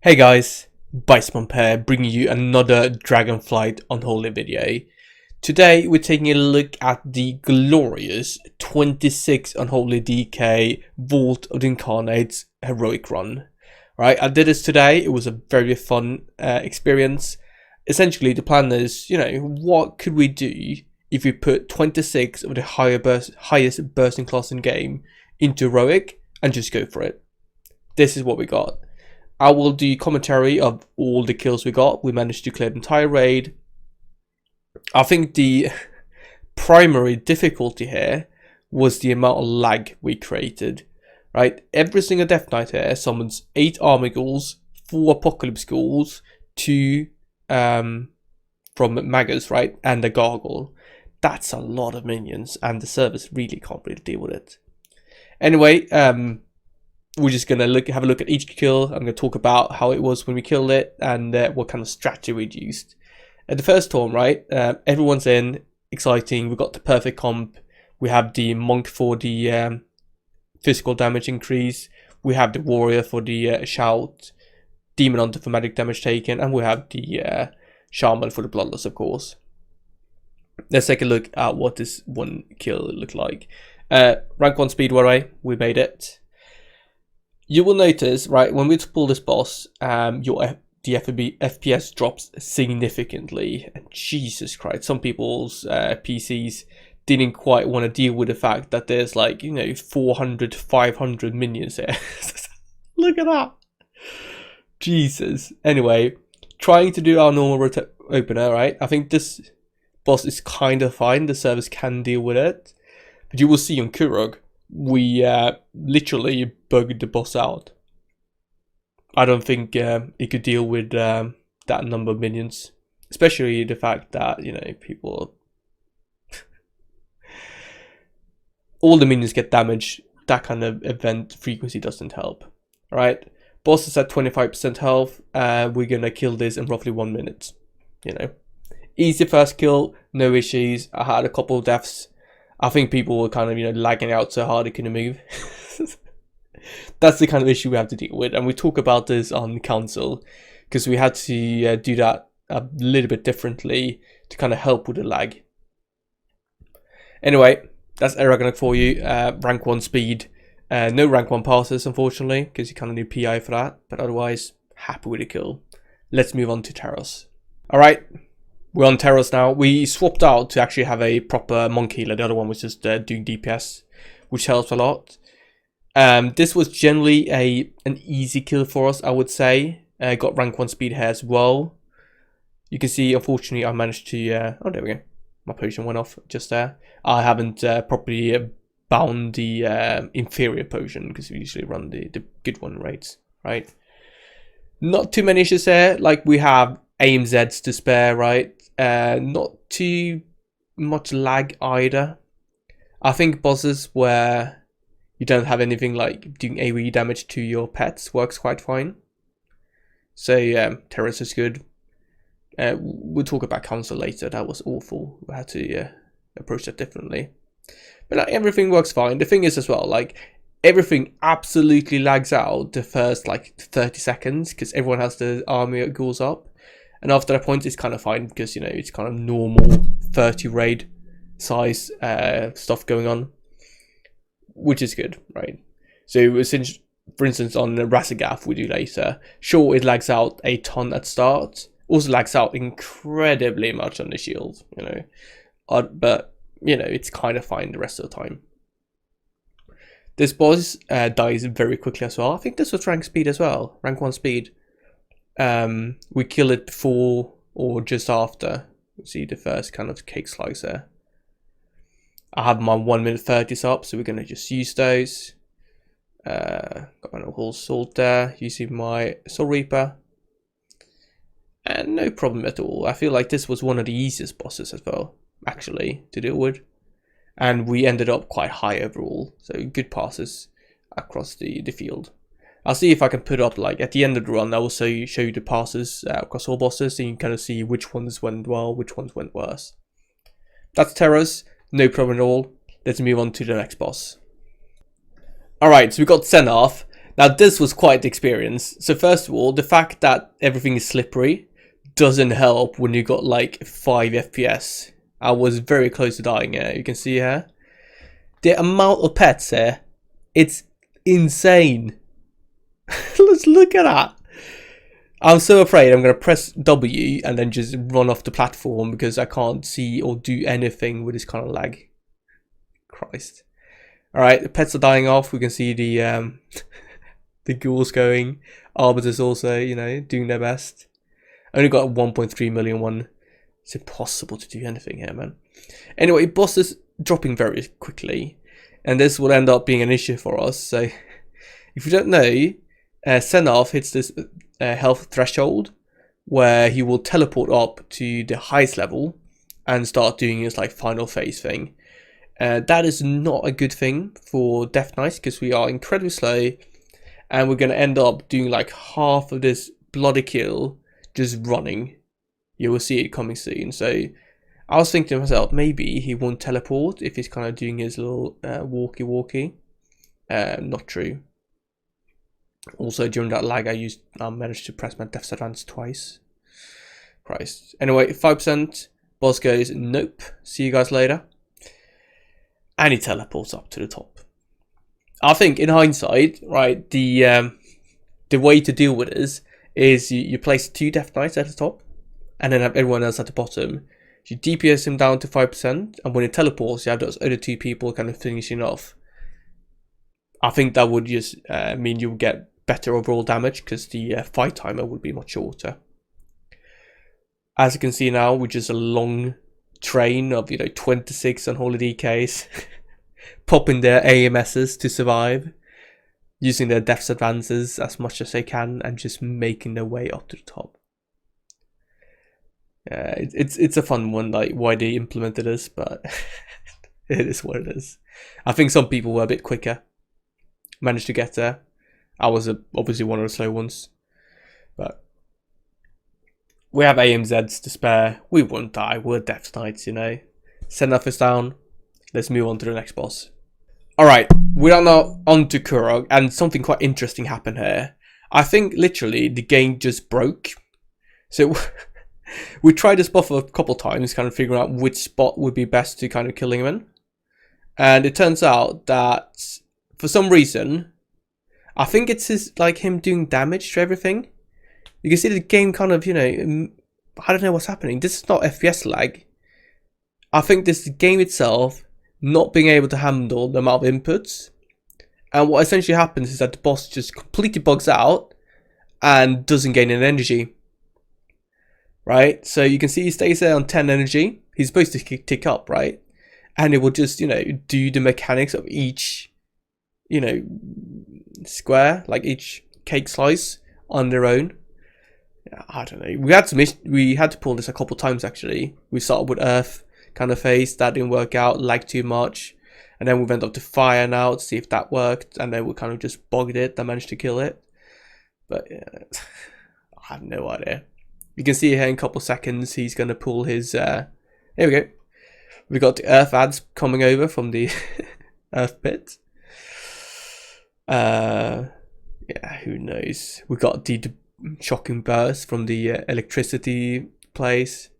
Hey guys, Pair bringing you another Dragonflight Unholy video. Today we're taking a look at the glorious 26 Unholy DK Vault of Incarnates heroic run. Right, I did this today. It was a very fun experience. Essentially, the plan is, what could we do if we put 26 of the highest bursting class in game into heroic and just go for it. This is what we got. I will do commentary of all the kills we got. We managed to clear the entire raid. I think the primary difficulty here was the amount of lag we created. Right, every single Death Knight here summons 8 Army Ghouls, 4 Apocalypse Ghouls, 2 from Magus, right, and a Gargoyle. That's a lot of minions, and the service really can't really deal with it. Anyway, we're just gonna have a look at each kill. I'm gonna talk about how it was when we killed it and what kind of strategy we used. At the first storm, right, everyone's in, exciting. We got the perfect comp. We have the monk for the physical damage increase. We have the warrior for the shout, demon hunter for magic damage taken, and we have the shaman for the bloodlust, of course. Let's take a look at what this one kill looked like. Rank 1 speed warrior, we made it. You will notice, right, when we pull this boss, the FPS drops significantly. And Jesus Christ, some people's PCs didn't quite want to deal with the fact that there's 400, 500 minions there. Look at that. Jesus. Anyway, trying to do our normal opener, right? I think this boss is kind of fine. The service can deal with it. But you will see on Kurog, we literally bugged the boss out. I don't think it could deal with that number of minions, especially the fact that people, all the minions get damaged. That kind of event frequency doesn't help. All right, boss is at 25% health. We're gonna kill this in roughly 1 minute. Easy first kill, no issues. I had a couple of deaths. I think people were kind of, lagging out so hard they couldn't move. That's the kind of issue we have to deal with. And we talk about this on council because we had to do that a little bit differently to kind of help with the lag. Anyway, that's Eranog for you. Rank 1 speed. No rank 1 passes, unfortunately, because you kind of need PI for that. But otherwise, happy with the kill. Let's move on to Terros. Alright. We're on Terros now. We swapped out to actually have a proper monk healer. The other one was just doing DPS, which helps a lot. This was generally an easy kill for us, I would say. Got rank 1 speed here as well. You can see, unfortunately, I managed to... oh, there we go. My potion went off just there. I haven't properly bound the inferior potion because we usually run the good one rates, right? Not too many issues there. We have AMZs to spare, right? Not too much lag either. I think bosses where you don't have anything like doing AoE damage to your pets works quite fine. So Terros is good. We'll talk about council later. That was awful. We had to approach that differently. But everything works fine. The thing is as well, everything absolutely lags out the first 30 seconds because everyone has the army ghouls up. And after that point, it's kind of fine because, it's kind of normal 30 raid size stuff going on, which is good, right? So, since, for instance, on the Raszagath we do later, sure, it lags out a ton at start. Also lags out incredibly much on the shield, but, it's kind of fine the rest of the time. This boss dies very quickly as well. I think this was rank speed as well, rank 1 speed. We kill it before or just after. You see the first kind of cake slice there. I have my 1 minute 30s up, so we're gonna just use those. Got my whole sword there. Using my Soul Reaper, and no problem at all. I feel like this was one of the easiest bosses as well, actually, to deal with, and we ended up quite high overall. So good passes across the field. I'll see if I can put up at the end of the run. I will show you the passes across all bosses, so you can kind of see which ones went well, which ones went worse. That's Terros, no problem at all. let's move on to the next boss. Alright, so we got Sennarth. Now this was quite the experience. So first of all, the fact that everything is slippery doesn't help when you got like 5 FPS. I was very close to dying here. You can see here. The amount of pets here, it's insane. Let's look at that. I'm so afraid I'm going to press W and then just run off the platform because I can't see or do anything with this kind of lag. Christ. Alright, the pets are dying off. We can see the the ghouls going. Arbiters also, you know, doing their best. Only got a 1.3 million one. It's impossible to do anything here, man. Anyway, boss is dropping very quickly. And this will end up being an issue for us. So, if you don't know, Sennarth hits this health threshold where he will teleport up to the highest level and start doing his like final phase thing. That is not a good thing for Death Knights because we are incredibly slow and we're going to end up doing like half of this bloody kill just running. You will see it coming soon. So I was thinking to myself, maybe he won't teleport if he's kind of doing his little walkie. Not true. Also during that lag I managed to press my Death's Advance twice. Christ. Anyway, 5%. Boss goes, nope. See you guys later. And he teleports up to the top. I think in hindsight, right, the way to deal with this is you place 2 Death Knights at the top and then have everyone else at the bottom. You DPS him down to 5% and when he teleports you have those other 2 people kind of finishing off. I think that would just mean you would get better overall damage because the fight timer would be much shorter. As you can see now, which is a long train of 26 Unholy DKs popping their AMSs to survive, using their Death's Advances as much as they can and just making their way up to the top. It's a fun one, like why they implemented this, but it is what it is. I think some people were a bit quicker, managed to get there. I was obviously one of the slow ones, but we have AMZs to spare. We won't die. We're Death Knights, you know. Sennarth is down. Let's move on to the next boss. Alright, we are now on to Kurog, and something quite interesting happened here. I think literally the game just broke. So we tried this buff a couple times, kind of figuring out which spot would be best to kind of killing him in. And it turns out that for some reason, I think it's him doing damage to everything. You can see the game kind of, I don't know what's happening. This is not FPS lag. I think this is the game itself not being able to handle the amount of inputs. And what essentially happens is that the boss just completely bugs out and doesn't gain any energy. Right? So you can see he stays there on 10 energy. He's supposed to tick up, right? And it will just, do the mechanics of each, square, like each cake slice on their own. I don't know. We had to pull this a couple times actually. We started with Earth kind of phase, that didn't work out, lagged too much, and then we went up to Fire now to see if that worked, and then we kind of just bogged it and managed to kill it. But I have no idea. You can see here in a couple seconds he's going to pull his. Here we go. We got the Earth ads coming over from the Earth pit. Yeah, who knows? We got the shocking burst from the electricity place.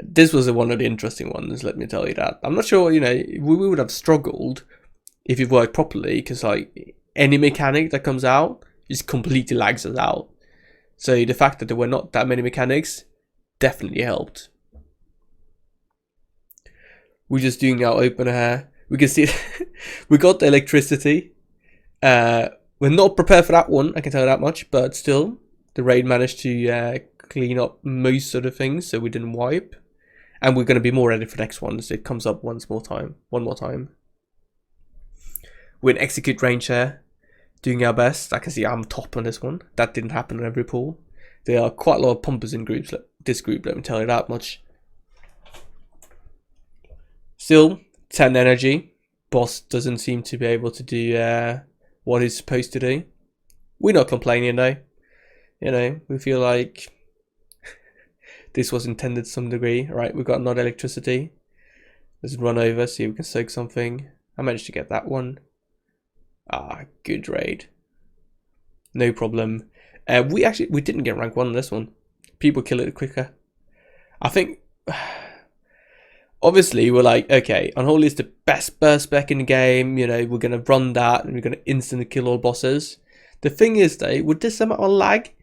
This was one of the interesting ones, let me tell you that. I'm not sure, we would have struggled if it worked properly, because like any mechanic that comes out just completely lags us out. So the fact that there were not that many mechanics definitely helped. We're just doing our opener here. We can see we got the electricity. We're not prepared for that one, I can tell you that much, but still, the raid managed to clean up most of the things, so we didn't wipe. And we're going to be more ready for the next one, so it comes up one more time. We're in execute range here, doing our best. I can see I'm top on this one. That didn't happen in every pool. There are quite a lot of pumpers in groups. This group, let me tell you that much. Still, 10 energy. Boss doesn't seem to be able to do what he's supposed to do. We're not complaining though. We feel like this was intended to some degree. Right, we've got another electricity. Let's run over, see if we can soak something. I managed to get that one. Ah, good raid. No problem. We didn't get rank 1 on this one. People kill it quicker. I think, obviously, we're like, okay, Unholy is the best burst spec in the game. You know, we're going to run that and we're going to instantly kill all bosses. The thing is, though, with this amount of lag,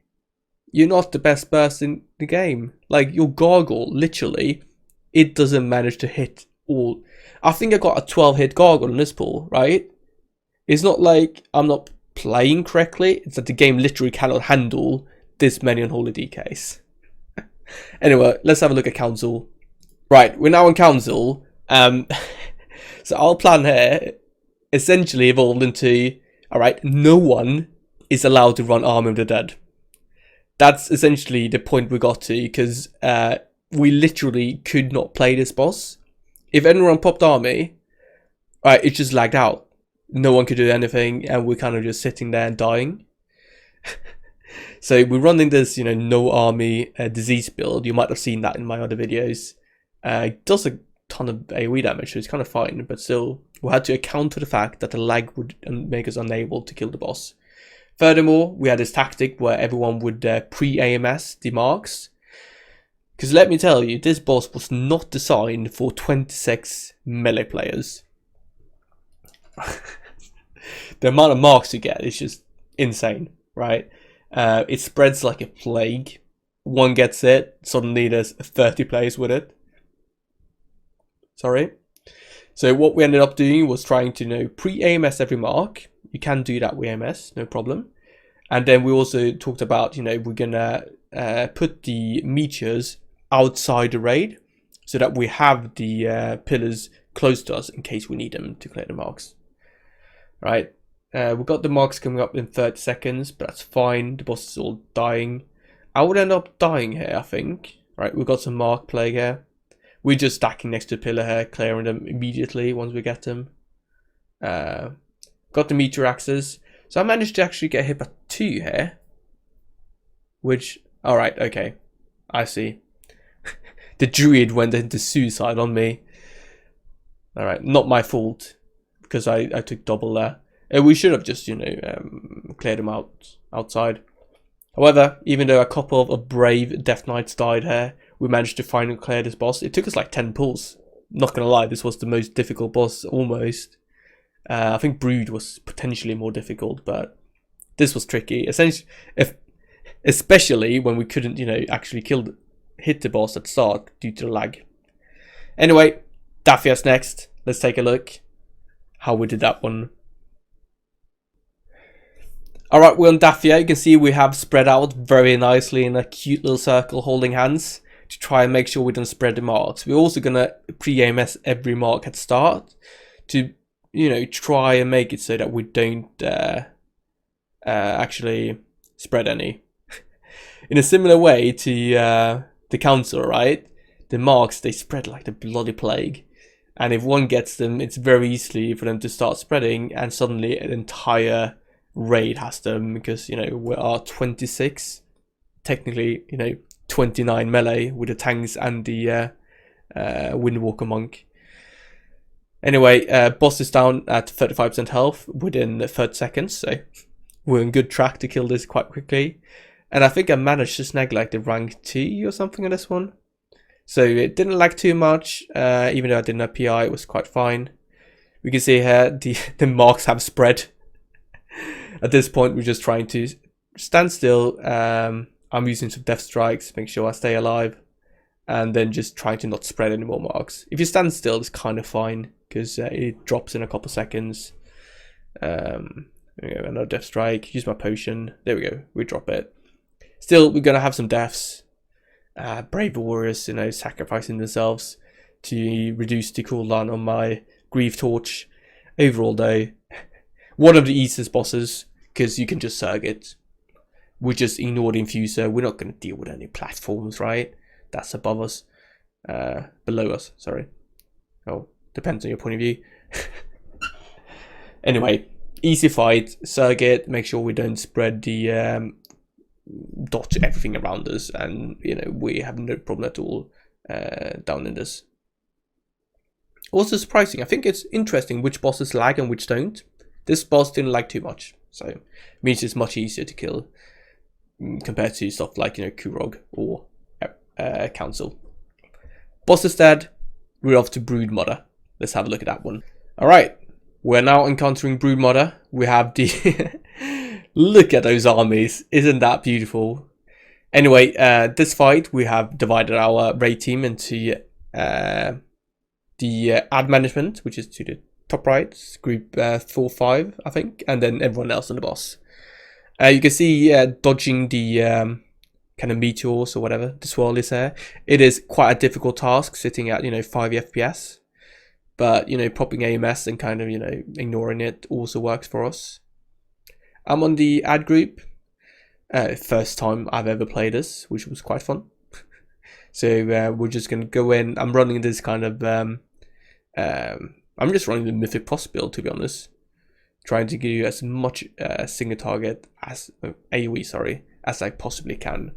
you're not the best burst in the game. Like, your Gargle, literally, it doesn't manage to hit all. I think I got a 12 hit Gargle in this pool, right? It's not like I'm not playing correctly. It's that the game literally cannot handle this many Unholy DKs. Anyway, let's have a look at Council. Right, we're now on Council. So our plan here essentially evolved into, alright, no one is allowed to run Army of the Dead. That's essentially the point we got to, because we literally could not play this boss. If anyone popped Army, right, it just lagged out. No one could do anything, and we're kind of just sitting there and dying. So we're running this, you know, no army disease build. You might have seen that in my other videos. It does a ton of AoE damage, so it's kind of fine, but still, we had to account for the fact that the lag would make us unable to kill the boss. Furthermore, we had this tactic where everyone would pre-AMS the marks. Because let me tell you, this boss was not designed for 26 melee players. The amount of marks you get is just insane, right? It spreads like a plague. One gets it, suddenly there's 30 players with it. Sorry. So what we ended up doing was trying to, you know, pre-AMS every mark. You can do that with AMS, no problem. And then we also talked about, you know, we're gonna put the meteors outside the raid so that we have the pillars close to us in case we need them to clear the marks. Right. We've got the marks coming up in 30 seconds, but that's fine. The boss is all dying. I would end up dying here, I think. Right, we've got some mark plague here. We're just stacking next to the pillar here, clearing them immediately once we get them. Got the meteor axes. So I managed to actually get hit by 2 here. Which, alright, okay. I see. The druid went into suicide on me. Alright, not my fault, because I took double there. We should have just, you know, cleared them outside. However, even though a couple of brave Death Knights died here, we managed to finally clear this boss. It took us like 10 pulls. Not gonna lie, this was the most difficult boss, almost. I think Brood was potentially more difficult, but this was tricky. Essentially, especially when we couldn't, you know, actually hit the boss at the start due to the lag. Anyway, Dathea's next. Let's take a look how we did that one. Alright, we're on Dathea. You can see we have spread out very nicely in a cute little circle holding hands to try and make sure we don't spread the marks. We're also going to pre-AMS every mark at the start to, you know, try and make it so that we don't actually spread any. In a similar way to the council, right? The marks, they spread like the bloody plague. And if one gets them, it's very easy for them to start spreading, and suddenly an entire raid has them, because, you know, we are 26, technically, you know, 29 melee with the tanks and the Windwalker monk. Anyway, boss is down at 35% health within 30 seconds, so we're in good track to kill this quite quickly. And I think I managed to snag like the rank 2 or something on this one. So it didn't lag too much, even though I didn't have PI, it was quite fine. We can see here the marks have spread. At this point, we're just trying to stand still. I'm using some death strikes to make sure I stay alive, and then just trying to not spread any more marks. If you stand still, it's kind of fine, because it drops in a couple seconds. There we go, another death strike. Use my potion. There we go. We drop it. Still, we're gonna have some deaths. Brave warriors, you know, sacrificing themselves to reduce the cooldown on my Grief Torch. Overall, though, one of the easiest bosses, because you can just surg it. We just ignore the Infuser. We're not going to deal with any platforms, right? That's above us. Below us, sorry. Oh, depends on your point of view. Anyway, easy fight. Surg it. Make sure we don't spread the dot everything around us. And, you know, we have no problem at all down in this. Also surprising, I think it's interesting which bosses lag and which don't. This boss didn't lag too much, so it means it's much easier to kill compared to stuff like, Kurog or Council. Boss is dead, we're off to Broodmother. Let's have a look at that one. Alright, we're now encountering Broodmother. We have the... Look at those armies, isn't that beautiful? Anyway, this fight we have divided our raid team into the ad management, which is to the top right, group 4-5 I think, and then everyone else on the boss. You can see dodging the kind of meteors or whatever the swirl is there. It is quite a difficult task sitting at 5 FPS, but popping AMS and kind of ignoring it also works for us. I'm on the ad group. First time I've ever played this, which was quite fun. So we're just gonna go in. I'm running this kind of I'm just running the Mythic Boss build, to be honest, trying to give as much single target as AoE, sorry, as I possibly can.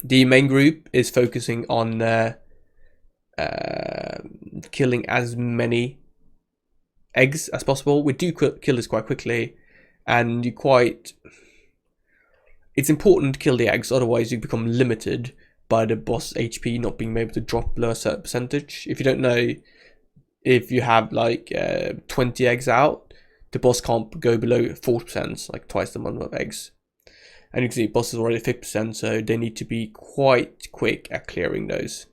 The main group is focusing on killing as many eggs as possible. We do kill this quite quickly, and it's important to kill the eggs, otherwise you become limited by the boss HP not being able to drop below a certain percentage. If you don't know, if you have like 20 eggs out, the boss can't go below 40%, like twice the amount of eggs. And you can see the boss is already 50%, so they need to be quite quick at clearing those.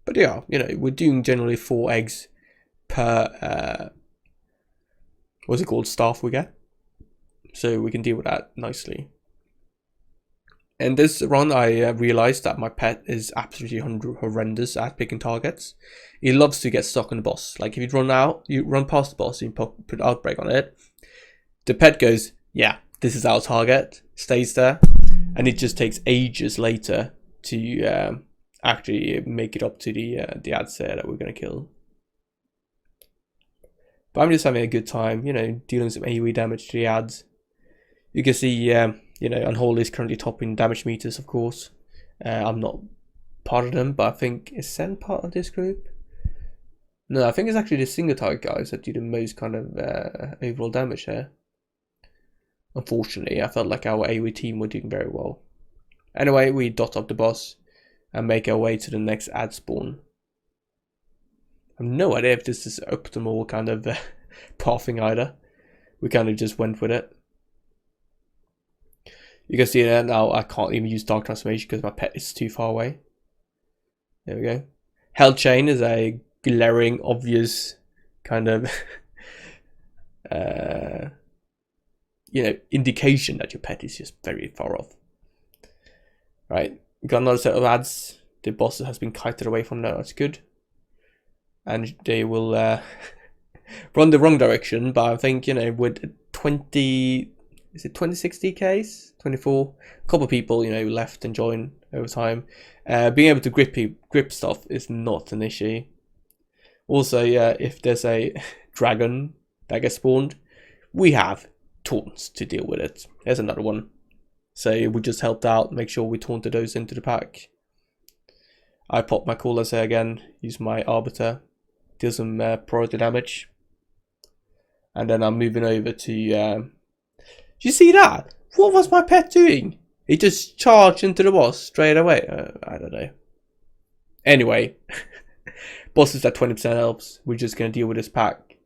But yeah, we're doing generally 4 eggs per what's it called, staff we get, so we can deal with that nicely. In this run, I realized that my pet is absolutely horrendous at picking targets. He loves to get stuck on the boss. Like if you run past the boss, you put Outbreak on it, the pet goes, yeah, this is our target, stays there, and it just takes ages later to actually make it up to the ads there that we're gonna kill. But I'm just having a good time, dealing some AoE damage to the ads. You can see, Unholy is currently topping damage meters, of course. I'm not part of them, but I think, is Sen part of this group? No, I think it's actually the single target guys that do the most kind of overall damage here. Unfortunately, I felt like our AoE team were doing very well. Anyway, we dot up the boss and make our way to the next ad spawn. I have no idea if this is optimal kind of pathing either. We kind of just went with it. You can see there now I can't even use Dark Transformation because my pet is too far away. There we go. Hell Chain is a glaring, obvious kind of indication that your pet is just very far off. Right, we got another set of ads. The boss has been kited away from there. That's good. And they will run the wrong direction, but I think with 20. Is it 26 DKs? 24? A couple of people, left and joined over time. Being able to grip stuff is not an issue. Also, if there's a dragon that gets spawned, we have taunts to deal with it. There's another one. So we just helped out, make sure we taunted those into the pack. I pop my callers here again, use my Arbiter, deal some priority damage. And then I'm moving over to... you see that? What was my pet doing? He just charged into the boss straight away. I don't know. Anyway, boss is at 20% helps. We're just going to deal with this pack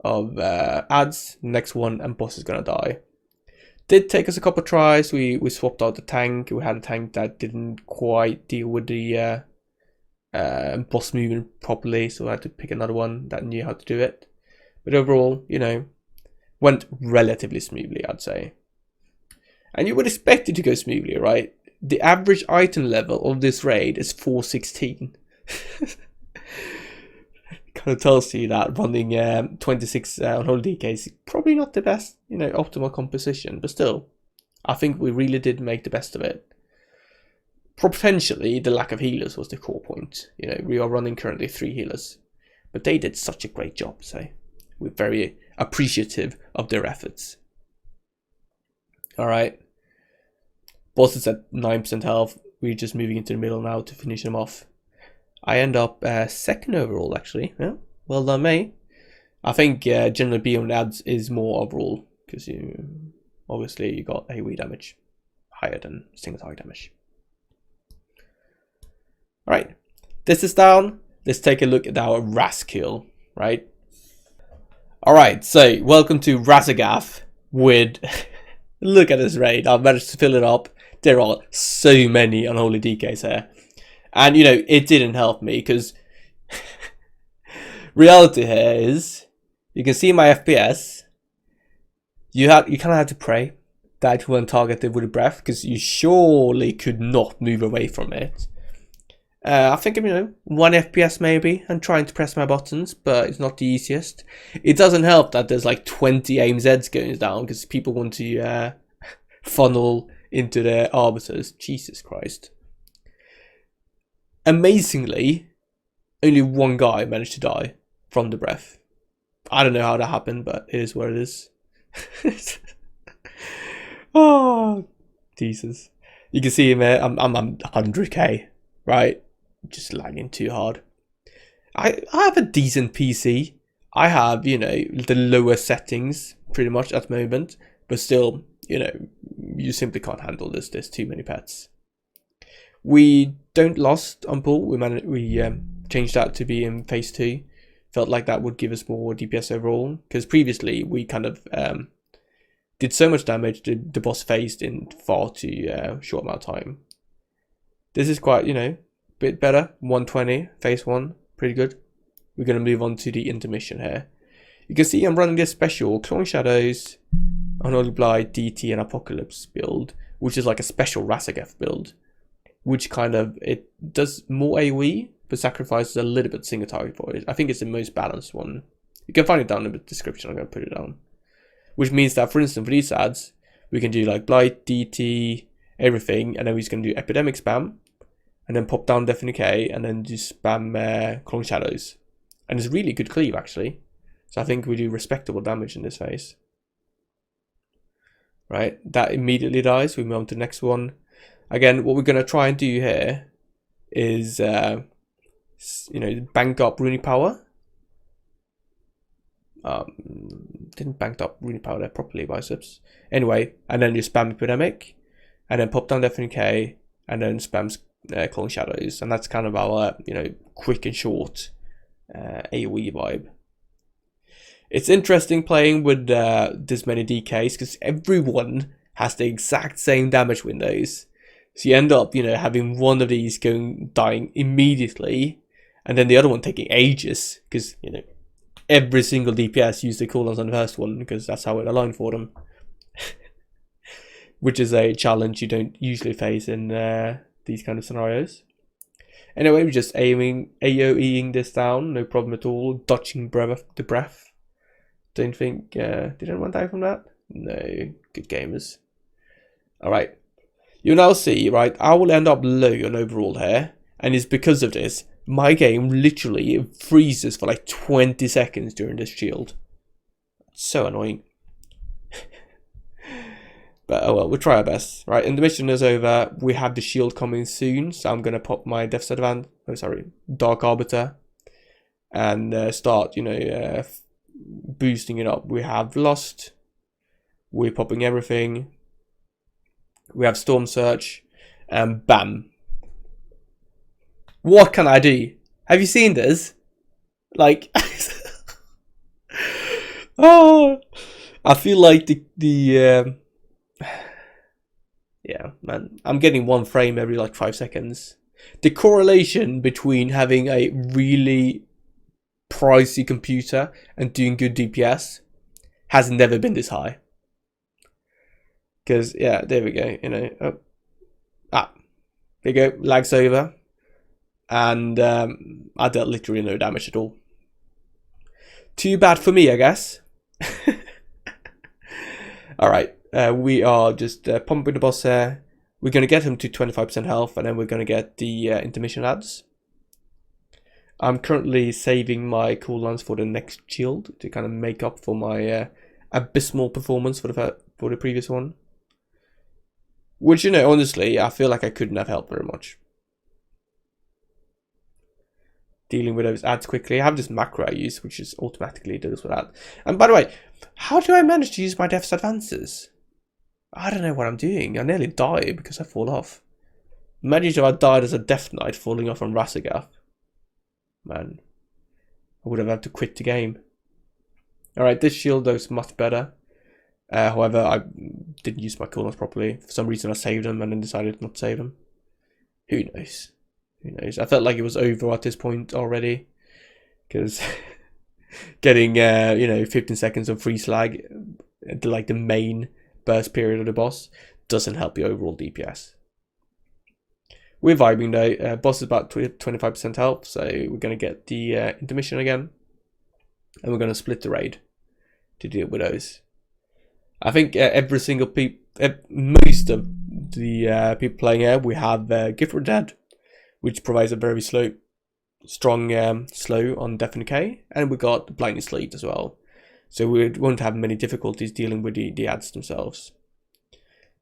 of ads. Next one, and boss is going to die. Did take us a couple of tries. We swapped out the tank. We had a tank that didn't quite deal with the boss movement properly, so I had to pick another one that knew how to do it. But overall, went relatively smoothly, I'd say. And you would expect it to go smoothly, right? The average item level of this raid is 416. Kind of tells you that running 26 Unholy DKs is probably not the best, optimal composition. But still, I think we really did make the best of it. Potentially, the lack of healers was the core point. We are running currently 3 healers. But they did such a great job, so we're very appreciative of their efforts. Alright. Boss is at 9% health. We're just moving into the middle now to finish them off. I end up second overall, actually. Yeah, well done, me. I think generally beyond ads is more overall, because you obviously you got AoE damage higher than single target damage. Alright, this is down. Let's take a look at our Rasz kill, right? Alright, so welcome to Raszagath with... Look at this raid. I've managed to fill it up. There are so many Unholy DKs here. And, you know, it didn't help me because... reality here is... You can see my FPS. You kind of have to pray that you weren't targeted with a breath, because you surely could not move away from it. I think I'm, you know, 1 FPS maybe, and trying to press my buttons, but it's not the easiest. It doesn't help that there's like 20 AIM-Zs going down, because people want to funnel into their arbiters. Jesus Christ. Amazingly, only 1 guy managed to die from the breath. I don't know how that happened, but it is what it is. Oh, Jesus. You can see him here. I'm 100k, right? Just lagging too hard. I have a decent PC. I have, you know, the lower settings pretty much at the moment, but still, you know, you simply can't handle this. There's too many pets. We don't lost on pool. We changed that to be in phase 2. Felt like that would give us more DPS overall, because previously we kind of did so much damage the boss phased in far too short amount of time. This is quite, you know, a bit better. 120 phase 1, pretty good. We're going to move on to the intermission here. You can see I'm running this special Clawing Shadows, Unholy Blight, DT and Apocalypse build, which is like a special Raszagath build, which kind of, it does more AoE but sacrifices a little bit single target for it. I think it's the most balanced one. You can find it down in the description. I'm going to put it down. Which means that, for instance, for these ads, we can do like Blight, DT, everything, and then we're just going to do Epidemic spam, and then pop down Death and Decay, and then just spam Clone Shadows. And it's really good cleave, actually. So I think we do respectable damage in this phase. Right, that immediately dies. We move on to the next one. Again, what we're going to try and do here is... you know, bank up runic power. Didn't bank up runic power there properly, biceps. Anyway, and then you spam Epidemic, and then pop down Death and Decay, and then spam Calling Shadows, and that's kind of our, you know, quick and short AoE vibe. It's interesting playing with this many DKs, because everyone has the exact same damage windows. So you end up, you know, having one of these dying immediately, and then the other one taking ages, because, you know, every single DPS used the cooldowns on the first one, because that's how it aligned for them. Which is a challenge you don't usually face in these kind of scenarios. Anyway, we're just AoEing this down, no problem at all. Dodging the breath. Don't think, did anyone die from that? No, good gamers. Alright. You'll now see, right, I will end up low on overall here, and it's because of this. My game literally freezes for like 20 seconds during this shield. It's so annoying. But oh well, we'll try our best. Right, and the mission is over. We have the shield coming soon, so I'm going to pop my Dark Arbiter, and start, you know, boosting it up. We have Lost. We're popping everything. We have Storm Search, and bam. What can I do? Have you seen this? Like, oh, I feel like the yeah, man, I'm getting 1 frame every like 5 seconds. The correlation between having a really pricey computer and doing good DPS has never been this high. Because, yeah, there we go, you know. Oh. Ah, there you go, lags over. And I dealt literally no damage at all. Too bad for me, I guess. Alright, we are just pumping the boss here. We're going to get him to 25% health, and then we're going to get the intermission ads. I'm currently saving my cooldowns for the next shield to kind of make up for my abysmal performance for the previous one. Which, you know, honestly, I feel like I couldn't have helped very much. dealing with those ads quickly. I have this macro I use, which is automatically deals with that. And by the way, how do I manage to use my Death's Advances? I don't know what I'm doing. I nearly die because I fall off. Imagine if I died as a Death Knight falling off on Raszagath. Man, I would have had to quit the game. Alright, this shield looks much better. However, I didn't use my cooldowns properly. For some reason I saved them and then decided not to save them. Who knows? Who knows? I felt like it was over at this point already. Because getting, 15 seconds of free slag, like the main burst period of the boss, doesn't help the overall DPS. We're vibing though. Boss is about 25% health, so we're going to get the intermission again. And we're going to split the raid to deal with those. I think every single most of the people playing here, we have Gift for Dead, which provides a very strong slow on Death and Decay, and we got Blinding Sleet as well. So we won't have many difficulties dealing with the ads themselves.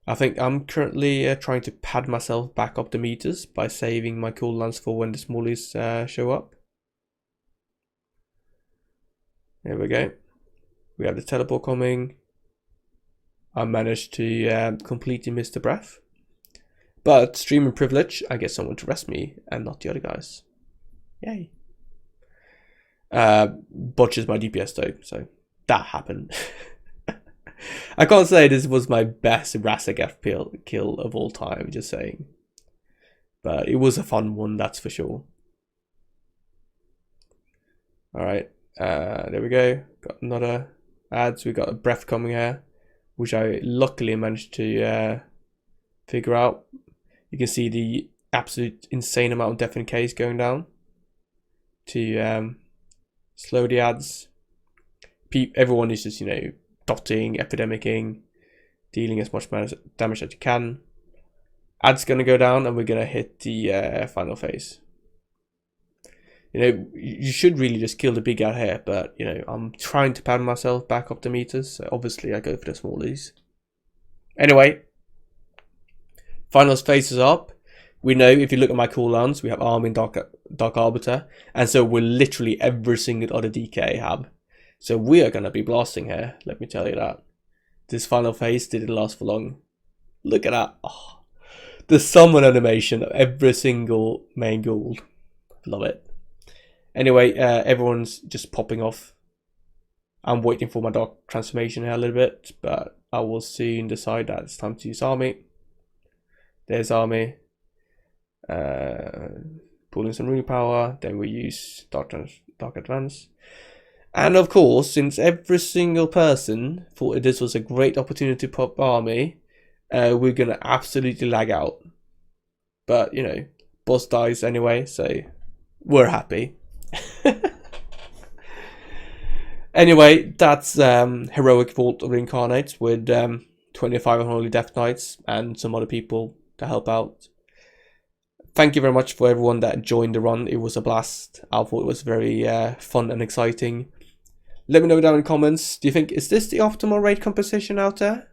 I think I'm currently trying to pad myself back up the meters by saving my cooldowns for when the smallies show up. There we go. We have the teleport coming. I managed to completely miss the breath. But streaming privilege, I get someone to rest me and not the other guys. Yay. Botches my DPS though, so that happened. I can't say this was my best Raszagath kill of all time, just saying. But it was a fun one, that's for sure. Alright, there we go. Got another ads. We got a breath coming here, which I luckily managed to figure out. You can see the absolute insane amount of Death and Decay going down to slow the ads. Everyone is just, dotting, epidemicking, dealing as much damage as you can. Ads gonna go down and we're gonna hit the final phase. You should really just kill the big ad here, but I'm trying to pad myself back up the meters, so obviously I go for the smallies. Anyway, finals phase is up. We know if you look at my cooldowns, we have Army and Dark Arbiter, and so we're literally every single other DK have. So we are gonna be blasting here, let me tell you that. This final phase didn't last for long. Look at that. Oh, the summon animation of every single main gold. Love it. Anyway, everyone's just popping off. I'm waiting for my dark transformation here a little bit, but I will soon decide that it's time to use Army. There's Army. Pulling some rune power, then we use Dark Advance. And of course, since every single person thought this was a great opportunity to pop Army, we're gonna absolutely lag out. But boss dies anyway, so we're happy. Anyway, that's heroic Vault of Incarnates with 25 Unholy Death Knights and some other people to help out. Thank you very much for everyone that joined the run. It was a blast. I thought it was very fun and exciting. Let me know down in the comments. Do you think, is this the optimal raid composition out there?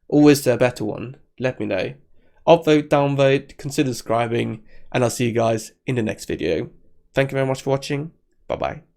Or is there a better one? Let me know. Upvote, downvote, consider subscribing, and I'll see you guys in the next video. Thank you very much for watching. Bye bye.